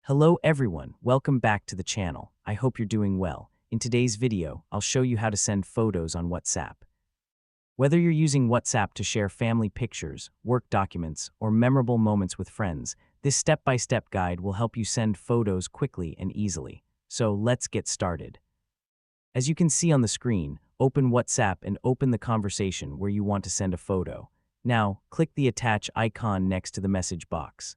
Hello everyone, welcome back to the channel. I hope you're doing well. In today's video, I'll show you how to send photos on WhatsApp. Whether you're using WhatsApp to share family pictures, work documents, or memorable moments with friends, this step-by-step guide will help you send photos quickly and easily. So let's get started. As you can see on the screen, open WhatsApp and open the conversation where you want to send a photo. Now, click the attach icon next to the message box.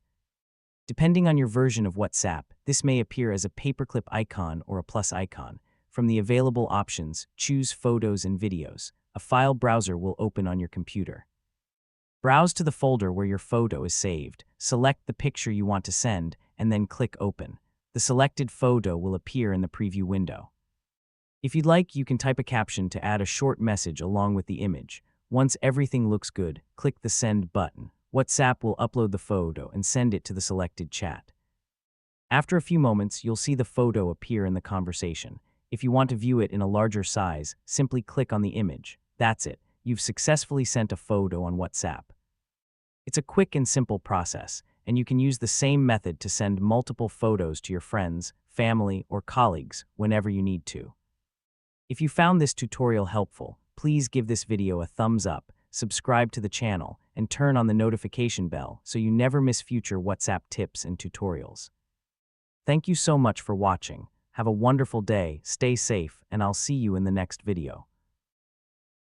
Depending on your version of WhatsApp, this may appear as a paperclip icon or a plus icon. From the available options, choose Photos and Videos. A file browser will open on your computer. Browse to the folder where your photo is saved, select the picture you want to send, and then click Open. The selected photo will appear in the preview window. If you'd like, you can type a caption to add a short message along with the image. Once everything looks good, click the Send button. WhatsApp will upload the photo and send it to the selected chat. After a few moments, you'll see the photo appear in the conversation. If you want to view it in a larger size, simply click on the image. That's it. You've successfully sent a photo on WhatsApp. It's a quick and simple process, and you can use the same method to send multiple photos to your friends, family, or colleagues whenever you need to. If you found this tutorial helpful, please give this video a thumbs up, subscribe to the channel, and turn on the notification bell so you never miss future WhatsApp tips and tutorials. Thank you so much for watching. Have a wonderful day, stay safe, and I'll see you in the next video.